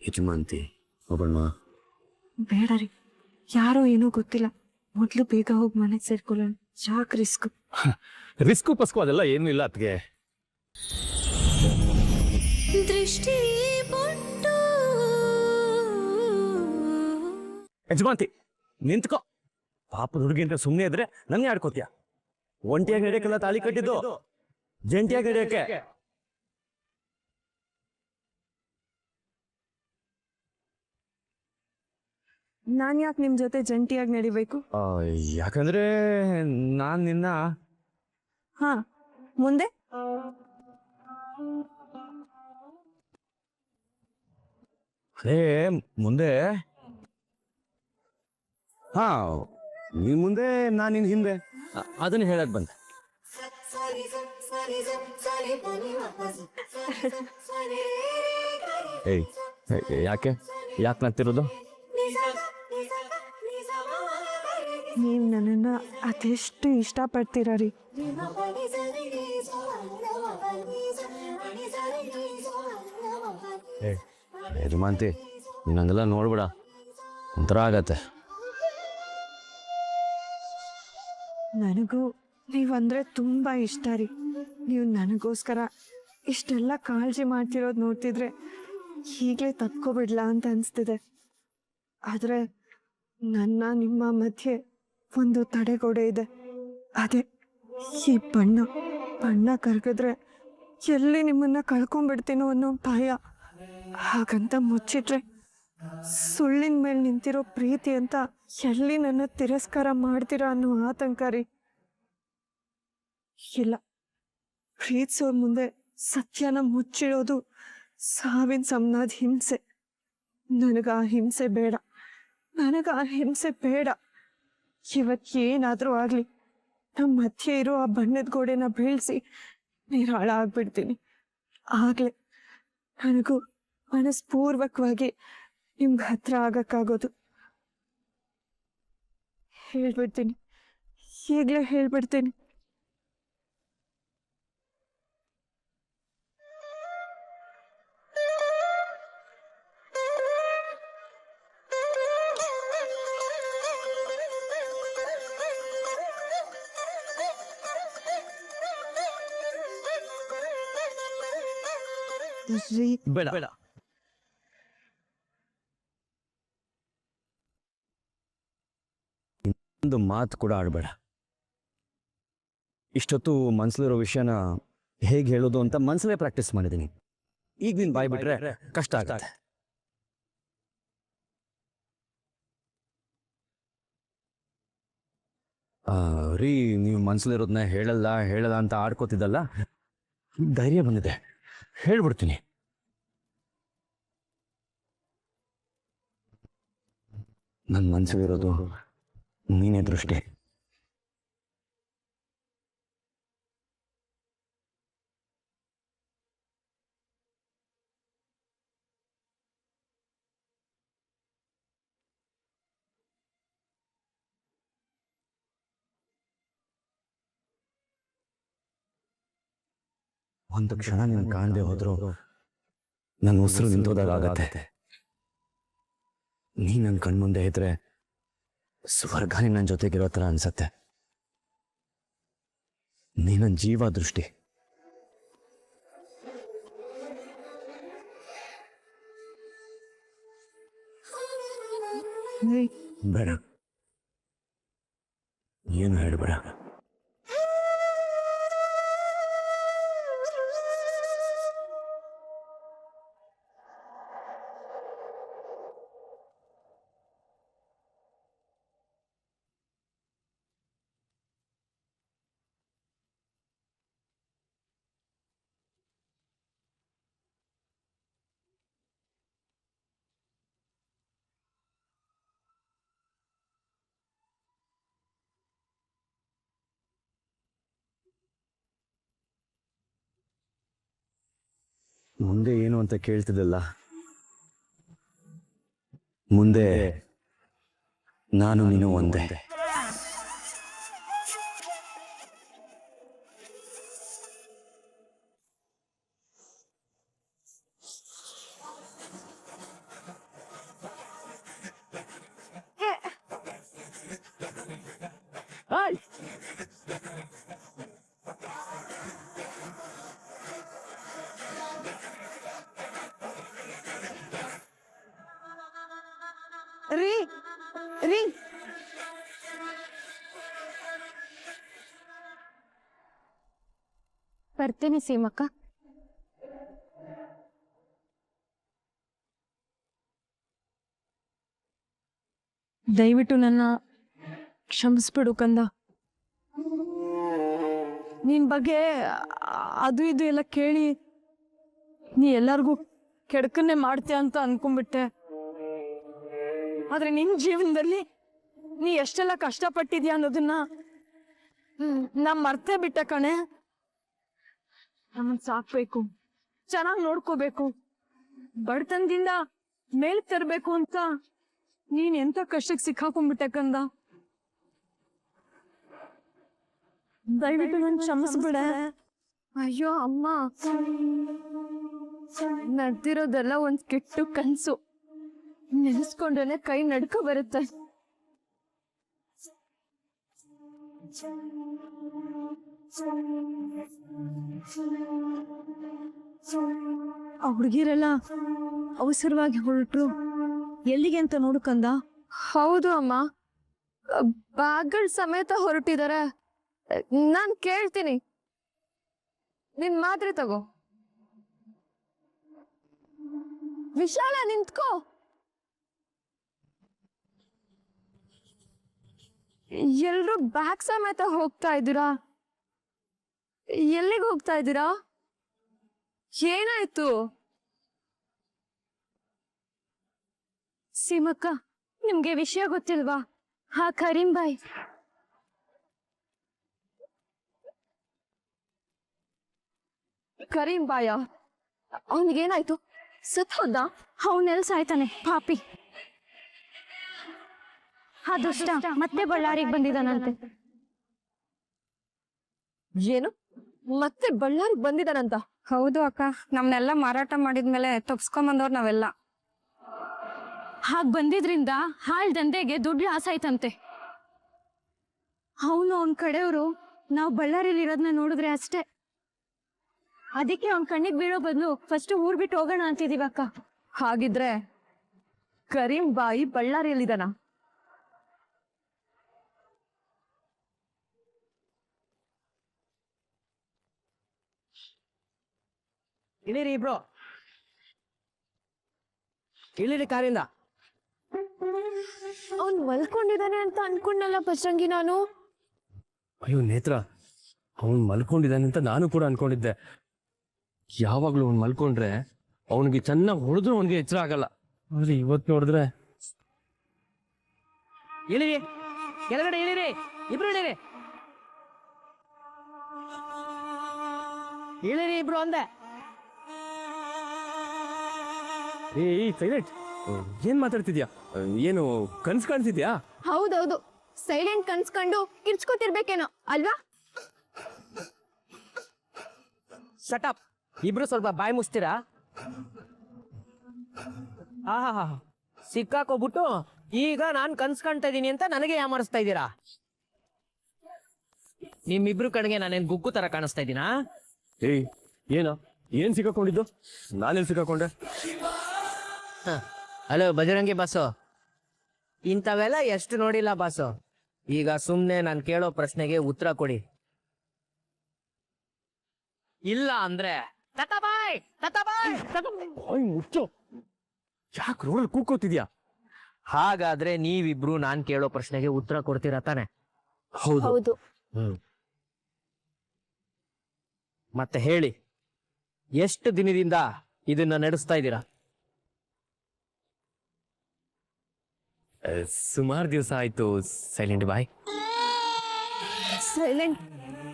ಯಜಮಾಂತಿ ಹೋಗೋಣ. ಬೇಡ ರೀ, ಯಾರೋ ಏನೋ ಗೊತ್ತಿಲ್ಲ. ಮೊದ್ಲು ಬೇಗ ಹೋಗಿ ಮನೆಗೆ ಸೇರ್ಕೊಳ್ಳೋಣ. ಯಾಕೆ ರಿಸ್ಕ್? ರಿಸ್ಕು ಪಸ್ಕು ಅದೆಲ್ಲ ಏನೂ ಇಲ್ಲ ಅತ್ಗೆ. ಯಜಮಾಂತಿ ನಿಂತ್ಕೋ. ಪಾಪದ ಹುಡುಗಿ ಅಂತ ಸುಮ್ಮನೆ ಇದ್ರೆ ನನ್ನೇ ಆಡ್ಕೋತೀಯ. ಒಂಟಿಯಾಗಿ ನಡೆಯಕ್ಕೆಲ್ಲ ತಾಳಿ ಕಟ್ಟಿದ್ದು, ಜಂಟಿಯಾಗಿ ನಡೆಯಕ್ಕೆ. ನಾನ್ ಯಾಕೆ ನಿಮ್ ಜೊತೆ ಜಂಟಿಯಾಗಿ ನಡಿಬೇಕು? ಯಾಕಂದ್ರೆ ನಾನ್ ನಿನ್ನ ಹಾ, ಮುಂದೆ ಅದೇ ಮುಂದೆ. ಹಾ, ನೀ ಮುಂದೆ ನಾನು ನಿನ್ ಹಿಂದೆ, ಅದನ್ನ ಹೇಳಕ್ ಬಂದೆ. ಏಯ್, ಯಾಕೆ ಯಾಕೆ ನಗ್ತಿರೋದು? ನೀವ್ ನನ್ನನ್ನ ಅದೆಷ್ಟು ಇಷ್ಟಪಡ್ತೀರ ರೀ. ಯಜಮಾಂತಿ ನೀನ್ ಹಂಗೆಲ್ಲ ನೋಡ್ಬೇಡ, ಒಂಥರ ಆಗತ್ತೆ. ನನಗೂ ನೀವಂದ್ರೆ ತುಂಬಾ ಇಷ್ಟ ರೀ. ನೀವು ನನಗೋಸ್ಕರ ಇಷ್ಟೆಲ್ಲ ಕಾಳಜಿ ಮಾಡ್ತಿರೋದು ನೋಡ್ತಿದ್ರೆ ಹೀಗೆ ತಪ್ಕೊಬಿಡ್ಲಾ ಅಂತ ಅನಿಸ್ತಿದೆ. ಆದ್ರೆ ನನ್ನ ನಿಮ್ಮ ಮಧ್ಯೆ ಒಂದು ತಡೆಗೋಡೆ ಇದೆ. ಅದೇ ಈ ಬಣ್ಣ ಕರಗಿದ್ರೆ ಎಲ್ಲಿ ನಿಮ್ಮನ್ನ ಕಳ್ಕೊಂಡ್ಬಿಡ್ತೀನೋ ಅನ್ನೋ ಭಯ. ಹಾಗಂತ ಮುಚ್ಚಿಟ್ರೆ ಸುಳ್ಳಿನ ಮೇಲೆ ನಿಂತಿರೋ ಪ್ರೀತಿ ಅಂತ ಎಲ್ಲಿ ನನ್ನ ತಿರಸ್ಕಾರ ಮಾಡ್ತೀರಾ ಅನ್ನೋ ಆತಂಕ ರೀ. ಇಲ್ಲ, ಪ್ರೀತಿಸೋರ್ ಮುಂದೆ ಸತ್ಯನ ಮುಚ್ಚಿಡೋದು ಸಾವಿನ ಸಮನಾದ ಹಿಂಸೆ. ನನಗ ಆ ಹಿಂಸೆ ಬೇಡ. ಇವತ್ತೇನಾದ್ರೂ ಆಗ್ಲಿ, ನಮ್ಮ ಮಧ್ಯೆ ಇರೋ ಆ ಬಣ್ಣದ ಗೋಡೆನ ಬೀಳ್ಸಿ ನಿರಾಳ ಆಗ್ಬಿಡ್ತೀನಿ. ಆಗ್ಲೇ ನನಗೂ ಮನಸ್ಪೂರ್ವಕವಾಗಿ ನಿಮ್ಗೆ ಹತ್ರ ಆಗಕ್ಕಾಗೋದು. ಹೇಳ್ಬಿಡ್ತೀನಿ, ಈಗಲೇ ಹೇಳ್ಬಿಡ್ತೀನಿ. ಬೇಡ, ಒಂದು ಮಾತು ಕೂಡ ಆಡಬೇಡ. ಇಷ್ಟೊತ್ತು ಮನ್ಸಲ್ಲಿರೋ ವಿಷಯನ ಹೇಗೆ ಹೇಳೋದು ಅಂತ ಮನ್ಸಲ್ಲೇ ಪ್ರಾಕ್ಟೀಸ್ ಮಾಡಿದ್ದೀನಿ. ಈಗ ನೀನು ಬಾಯ್ ಬಿಟ್ರೆ ಕಷ್ಟ ಆಗತ್ತೆ. ರೀ, ನೀವು ಮನ್ಸಲ್ಲಿರೋದನ್ನ ಹೇಳಲ್ಲ ಅಂತ ಆಡ್ಕೋತಿದ್ದಲ್ಲ, ಧೈರ್ಯ ಬಂದಿದೆ, ಹೇಳ್ಬಿಡ್ತೀನಿ. ನನ್ನ ಮನ್ಸಲ್ಲಿರೋದು ನೀನೇ ದೃಷ್ಟಿ. ಒಂದು ಕ್ಷಣ ನೀನು ಕಾಣದೆ ಹೋದ್ರು ನನ್ನ ಉಸಿರು ನಿಂತೋದಾಗ ಆಗತ್ತೆ. ನೀ ನನ್ನ ಕಣ್ಮುಂದೆ ಇದ್ರೆ ಸ್ವರ್ಗನೇ ನನ್ನ ಜೊತೆಗಿರೋ ಥರ ಅನ್ಸತ್ತೆ. ನೀ ನನ್ನ ಜೀವ ದೃಷ್ಟಿ. ಬೇಡ, ಏನು ಹೇಳಬೇಡ. ಮುಂದೆ ಏನು ಅಂತ ಕೇಳ್ತಿದ್ದಲ್ಲ, ಮುಂದೆ ನಾನು ನೀನು ಒಂದೇ. ರೀ ರೀ ಬರ್ತೀನಿ ಸೀಮಕ್ಕ. ದಯವಿಟ್ಟು ನನ್ನ ಕ್ಷಮಿಸ್ಬಿಡು ಕಂದ. ನಿನ್ ಬಗ್ಗೆ ಅದು ಇದು ಎಲ್ಲ ಕೇಳಿ ನೀ ಎಲ್ಲರಿಗೂ ಕೆಡಕನ್ನೇ ಮಾಡ್ತೀಯ ಅಂತ ಅನ್ಕೊಂಡ್ಬಿಟ್ಟೆ. ಆದ್ರೆ ನಿನ್ ಜೀವನದಲ್ಲಿ ನೀ ಎಷ್ಟೆಲ್ಲ ಕಷ್ಟಪಟ್ಟಿದ್ಯಾ ಅನ್ನೋದನ್ನ ನಾ ಮರ್ತೇ ಬಿಟ್ಟೆ ಕಣೆ. ನಮ್ಮನ್ ಸಾಕ್ಬೇಕು, ಚೆನ್ನಾಗಿ ನೋಡ್ಕೋಬೇಕು, ಬಡತನದಿಂದ ಮೇಲ್ ತರಬೇಕು ಅಂತ ನೀನ್ ಎಂತ ಕಷ್ಟಕ್ಕೆ ಸಿಕ್ಕಾಕೊಂಡ್ಬಿಟ್ಟೆ ಕಂದ. ದಯವಿಟ್ಟು ನನ್ ಕ್ಷಮಿಸ್ಬಿಡೆ. ಅಯ್ಯೋ ಅಮ್ಮ, ನಡ್ದಿರೋದೆಲ್ಲ ಒಂದ್ ಕೆಟ್ಟು ಕನ್ಸು. ನೆನೆಸ್ಕೊಂಡ್ರೆ ಕೈ ನಡ್ಕ ಬರುತ್ತೆ. ಆ ಹುಡುಗಿರೆಲ್ಲ ಅವಸರವಾಗಿ ಹೊರಟ್ರು. ಎಲ್ಲಿಗೆ ಅಂತ ನೋಡು ಕಂದ. ಹೌದು ಅಮ್ಮ, ಬ್ಯಾಗ್ಗಳ್ ಸಮೇತ ಹೊರಟಿದ್ದಾರೆ. ನಾನ್ ಕೇಳ್ತೀನಿ, ನಿನ್ ಮಾತ್ರೆ ತಗೋ. ವಿಶಾಲ ನಿಂತ್ಕೋ. ಎಲ್ರು ಬ್ಯಾಗ್ ಸಮೇತ ಹೋಗ್ತಾ ಇದ್ದೀರಾ? ಎಲ್ಲಿಗೆ ಹೋಗ್ತಾ ಇದ್ದೀರಾ? ಏನಾಯ್ತು? ಸೀಮಕ್ಕ, ನಿಮ್ಗೆ ವಿಷಯ ಗೊತ್ತಿಲ್ವಾ? ಹಾ ಕರೀಂ ಬಾಯ್. ಕರೀಂ ಬಾಯ? ಅವನಿಗೇನಾಯ್ತು? ಸತ್ ಹೋದ? ಅವನೆಲ್ ಸಾಯ್ತಾನೆ ಪಾಪಿ. ಆ ದುಷ್ಟ ಮತ್ತೆ ಬಳ್ಳಾರಿಗೆ ಬಂದಿದ್ದಾನಂತೆ. ಏನು ಮತ್ತೆ ಬಳ್ಳಾರಿಗೆ ಬಂದಿದ್ದಾನಂತ? ಹೌದು ಅಕ್ಕ, ನಮ್ನೆಲ್ಲ ಮಾರಾಟ ಮಾಡಿದ್ಮೇಲೆ ತಪ್ಸ್ಕೊಂಬಂದವ್ರು ನಾವೆಲ್ಲ. ಹಾಗ್ ಬಂದಿದ್ರಿಂದ ಹಾಳ್ ದಂಧೆಗೆ ದುಡ್ಡು ಲಾಸ್ ಆಯ್ತಂತೆ. ಅವನು ಅವನ್ ಕಡೆಯವರು ನಾವು ಬಳ್ಳಾರಿಲಿ ಇರೋದನ್ನ ನೋಡಿದ್ರೆ ಅಷ್ಟೇ. ಅದಕ್ಕೆ ಅವ್ನ ಕಣ್ಣಿಗೆ ಬೀಳೋ ಬದಲು ಫಸ್ಟ್ ಊರ್ ಬಿಟ್ಟು ಹೋಗೋಣ ಅಂತಿದೀವಿ ಅಕ್ಕ. ಹಾಗಿದ್ರೆ ಕರೀಂ ಬಾಯಿ ಬಳ್ಳಾರಿಯಲ್ಲಿದ್ದಾನ? ಇಳಿರಿ ಇಬ್ರು, ಇಳಿರಿ ಕಾರಿಂದ. ಅವ್ನ್ ಮಲ್ಕೊಂಡಿದ್ದಾನೆ ಅಂತ ಅನ್ಕೊಂಡಲ್ಲ ಬಜರಂಗಿ ನಾನು. ಅಯ್ಯೋ ನೇತ್ರ, ಅವನು ಮಲ್ಕೊಂಡಿದ್ದಾನೆ ಅಂತ ನಾನು ಕೂಡ ಅನ್ಕೊಂಡಿದ್ದೆ. ಯಾವಾಗ್ಲೂ ಅವ್ನು ಮಲ್ಕೊಂಡ್ರೆ ಅವನಿಗೆ ಚೆನ್ನಾಗಿ ಹೊಡೆದ್ರು ಅವನಿಗೆ ಎಚ್ಚರ ಆಗಲ್ಲ. ಆದ್ರೆ ಇವತ್ತು ನೋಡಿದ್ರೆ ಇಳಿರಿ, ಕೆಳಗಡೆ ಇಳಿರಿ, ಇಬ್ರು ಇಳಿರಿ, ಇಳಿರಿ ಇಬ್ರು ಅಂದೆ. ಏ ಸೈಲೆಂಟ್, ಏನ್ ಮಾತಾಡ್ತಿದ್ಯಾ? ಏನು ಕನ್ಸ್ ಕಾಣ್ತಿದ್ಯಾ? ಹೌದೌದು, ಸೈಲೆಂಟ್ ಕನ್ಸ್ಕೊಂಡು ಕಿರ್ಚ್ಕೊತಿರ್ಬೇಕೇನೋ ಅಲ್ವಾ? ಶಟಪ್, ಇಬ್ರು ಸ್ವಲ್ಪ ಬಾಯಿ ಮುಚ್ತೀರಾ? ಆಹಾ, ಸಿಕ್ಕಾಕೋಬಿಟ್ಟು ಈಗ ನಾನ್ ಕನ್ಸ್ಕಾಣ್ತಾ ಇದೀನಿ ಅಂತ ನನಗೆ ಯಾಮಾರಿಸ್ತಾ ಇದ್ದೀರಾ? ನಿಮ್ಮಿಬ್ರು ಕಡೆಗೆ ನಾನೇನ್ ಗುಗ್ಗು ತರ ಕಾಣಿಸ್ತಾ ಇದ್ದೀನಾ? ಏಯ್ ಏನ, ಏನ್ ಸಿಕ್ಕಾಕೊಂಡಿದ್ದು? ನಾನೆಲ್ಲಿ ಸಿಕ್ಕಾಕೊಂಡೆ? ಹಲೋ ಬಜರಂಗಿ ಬಾಸು, ಇಂಥವೆಲ್ಲ ಎಷ್ಟು ನೋಡಿಲ್ಲ ಬಾಸು. ಈಗ ಸುಮ್ನೆ ನಾನು ಕೇಳೋ ಪ್ರಶ್ನೆಗೆ ಉತ್ತರ ಕೊಡಿ. ಇಲ್ಲ ಅಂದ್ರೆ ತತಾಬಾಯ್ ತತಾಬಾಯ್. ಮುಚ್ಚು, ಯಾಕೆ ರೋಡಲ್ಲಿ ಕೂಕೋತಿದ್ಯಾ? ಹಾಗಾದ್ರೆ ನೀವಿಬ್ರು ನಾನ್ ಕೇಳೋ ಪ್ರಶ್ನೆಗೆ ಉತ್ತರ ಕೊಡ್ತೀರಾ ತಾನೆ? ಹೌದು. ಮತ್ತೆ ಹೇಳಿ, ಎಷ್ಟು ದಿನದಿಂದ ಇದನ್ನ ನಡೆಸ್ತಾ ಇದ್ದೀರಾ? ಸುಮಾರು ದಿವಸ ಆಯ್ತು ಸೈಲೆಂಟ್ ಬಾಯ್. ಸೈಲೆಂಟ್,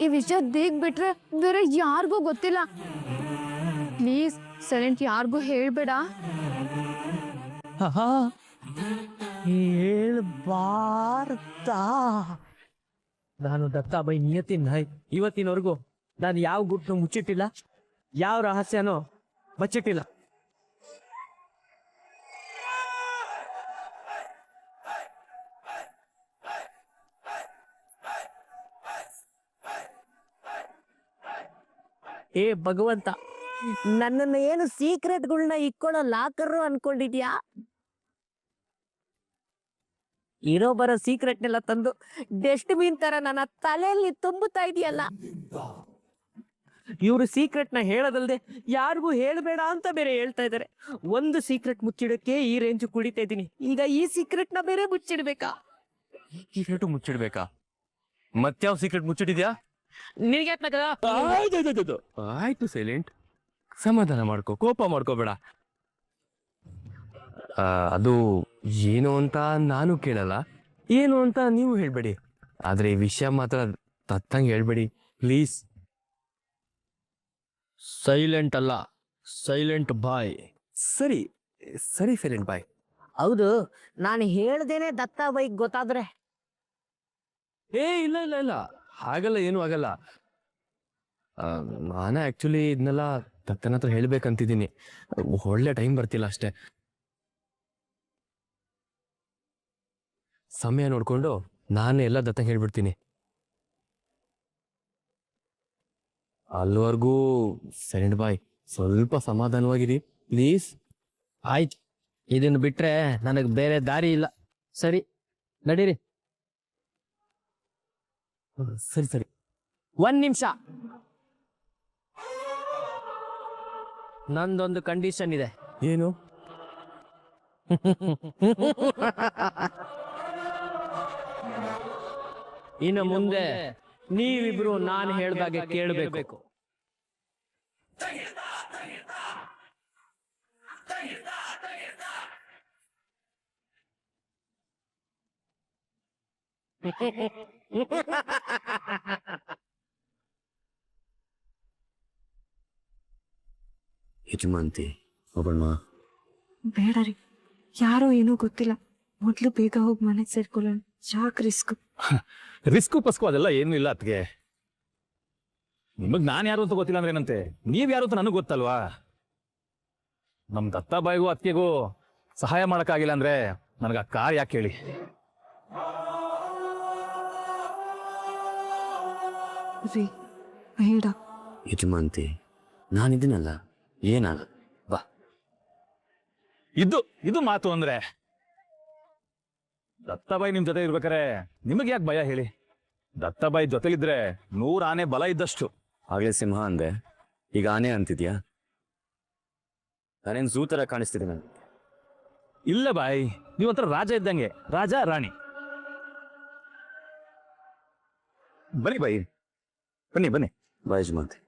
ಈ ವಿಷಯ ದೇಗ್ ಬಿಟ್ರೆ ಬೇರೆ ಯಾರಿಗೂ ಗೊತ್ತಿಲ್ಲ. ಪ್ಲೀಸ್ ಸೈಲೆಂಟ್, ಯಾರಿಗೂ ಹೇಳ್ಬೇಡ. ಹೇಳ್ಬಾರ್ದಾ? ನಾನು ದತ್ತಾಬೈ ನಿಯತಿನ್ ಹೈ. ಇವತ್ತಿನವರೆಗೂ ನಾನು ಯಾವ ಗುಟ್ಟು ಮುಚ್ಚಿಟ್ಟಿಲ್ಲ, ಯಾವ ರಹಸ್ಯನೋ ಬಚ್ಚಿಟ್ಟಿಲ್ಲ. ಏ ಭಗವಂತ, ನನ್ನನ್ನು ಏನು ಸೀಕ್ರೆಟ್ಗಳನ್ನ ಇಕ್ಕೊಳ್ಳೋ ಲಾಕರ್ ಅನ್ಕೊಂಡಿದ್ಯಾ? ಇರೋ ಬರೋ ಸೀಕ್ರೆಟ್ನೆಲ್ಲ ತಂದು ಡಸ್ಟ್ಬಿನ್ ತರ ನನ್ನ ತಲೆಯಲ್ಲಿ ತುಂಬುತ್ತಾ ಇದೆಯಲ್ಲ. ಇವರು ಸೀಕ್ರೆಟ್ ನ ಹೇಳೋದಲ್ದೆ ಯಾರಿಗೂ ಹೇಳಬೇಡ ಅಂತ ಬೇರೆ ಹೇಳ್ತಾ ಇದಾರೆ. ಒಂದು ಸೀಕ್ರೆಟ್ ಮುಚ್ಚಿಡಕ್ಕೆ ಈ ರೇಂಜ್ ಕುಡಿತಾ ಇದ್ದೀನಿ, ಈಗ ಈ ಸೀಕ್ರೆಟ್ ನ ಬೇರೆ ಮುಚ್ಚಿಡ್ಬೇಕಾ? ಸೀಕ್ರೆಟ್ ಮುಚ್ಚಿಡ್ಬೇಕಾ? ಮತ್ಯಾವ ಸೀಕ್ರೆಟ್ ಮುಚ್ಚಿಟ್ಟಿದ್ಯಾ? ನಿನಗೆ ಆಯ್ತು ಸೈಲೆಂಟ್, ಸಮಾಧಾನ ಮಾಡ್ಕೋ, ಕೋಪ ಮಾಡ್ಕೋಬೇಡ. ಅದು ಏನು ಅಂತ ನಾನು ಕೇಳಲ್ಲ, ಏನು ಅಂತ ನೀವು ಹೇಳ್ಬೇಡಿ. ಆದ್ರೆ ಈ ವಿಷಯ ಮಾತ್ರ ತತ್ತಂಗೆ ಹೇಳ್ಬೇಡಿ ಪ್ಲೀಸ್. ಸೈಲೆಂಟ್ ಅಲ್ಲ, ಸೈಲೆಂಟ್ ಬಾಯ್. ಸರಿ ಸರಿ ಸೈಲೆಂಟ್ ಬಾಯ್. ಹೌದು, ನಾನು ಹೇಳ್ದೇನೆ ದತ್ತಾ ಬೈಕ್ ಗೊತ್ತಾದ್ರೆ? ಇಲ್ಲ ಇಲ್ಲ ಇಲ್ಲ, ಹಾಗಲ್ಲ, ಏನು ಆಗಲ್ಲ. ನಾನು ಆಕ್ಚುಲಿ ಇದನ್ನೆಲ್ಲ ದತ್ತನ ಹತ್ರ ಹೇಳ್ಬೇಕಂತಿದ್ದೀನಿ, ಒಳ್ಳೆ ಟೈಮ್ ಬರ್ತಿಲ್ಲ ಅಷ್ಟೇ. ಸಮಯ ನೋಡ್ಕೊಂಡು ನಾನೇ ಎಲ್ಲ ದತ್ತಂಗೆ ಹೇಳ್ಬಿಡ್ತೀನಿ. ಅಲ್ಲಿವರೆಗೂ ಸೈಲೆಂಟ್ ಬಾಯ್ ಸ್ವಲ್ಪ ಸಮಾಧಾನವಾಗಿರಿ ಪ್ಲೀಸ್. ಆಯ್ತು, ಇದನ್ನು ಬಿಟ್ರೆ ನನಗೆ ಬೇರೆ ದಾರಿ ಇಲ್ಲ. ಸರಿ, ನಡೀರಿ. ಸರಿ ಸರಿ. 1 ನಿಮಿಷ, ನಂದೊಂದು ಕಂಡೀಷನ್ ಇದೆ. ಏನು? ಇನ್ನು ಮುಂದೆ ನೀವಿಬ್ರು ನಾನು ಹೇಳ್ದಾಗೆ ಕೇಳಬೇಕು. ಯಜಮಾಂತಿ ಹೋಗೋಣ. ಬೇಡ ರೀ, ಯಾರೋ ಏನೋ ಗೊತ್ತಿಲ್ಲ, ಮೊದ್ಲು ಬೇಗ ಹೋಗಿ ಮನೆಗೆ ಸೇರ್ಕೊಳ್ಳೋಣ. ಯಾಕೆ ರಿಸ್ಕ್? ರಿಸ್ಕು ಪಸ್ಕು ಅದೆಲ್ಲ ಏನೂ ಇಲ್ಲ ಅತ್ಗೆ. ನಿಮಗ್ ನಾನು ಯಾರು ಅಂತ ಗೊತ್ತಿಲ್ಲ ಅಂದ್ರೆ ಏನಂತೆ, ನೀವ್ ಯಾರು ಅಂತ ನನಗೆ ಗೊತ್ತಲ್ವಾ? ನಮ್ ದತ್ತಾಬಾಯಿಗೂ ಅತ್ತಿಗೆಗೂ ಸಹಾಯ ಮಾಡಕ್ಕಾಗಿಲ್ಲ ಅಂದ್ರೆ ನನಗೆ ಆ ಕಾರ್ ಯಾಕೆ ಹೇಳಿ? ರೀ ಬೇಡ. ಯಜಮಾಂತಿ ನಾನಿದ್ದೀನಲ್ಲ, ಏನಾಗಲ್ಲ, ಬಾ. ಇದು ಮಾತು ಅಂದ್ರೆ? ದತ್ತಾಬಾಯಿ ನಿಮ್ ಜೊತೆ ಇರ್ಬೇಕಾರೆ ನಿಮಗೆ ಯಾಕೆ ಭಯ ಹೇಳಿ? ದತ್ತಾಬಾಯಿ ಜೊತೆಲಿದ್ರೆ 100 ಆನೆ ಬಲ ಇದ್ದಷ್ಟು. ಆಗ್ಲೇ ಸಿಂಹ ಅಂದೆ, ಈಗ ಆನೆ ಅಂತಿದ್ಯಾ? ನಾನೇನು ಝೂ ತರ ಕಾಣಿಸ್ತಿದ್ದೀನಿ? ಇಲ್ಲ ಬಾಯ್, ನೀವಂತರ ರಾಜ ಇದ್ದಂಗೆ, ರಾಜ ರಾಣಿ. ಬನ್ನಿ ಬಾಯಿ, ಬನ್ನಿ ಬನ್ನಿ. ಬಾ ಯಜಮಾಂತಿ.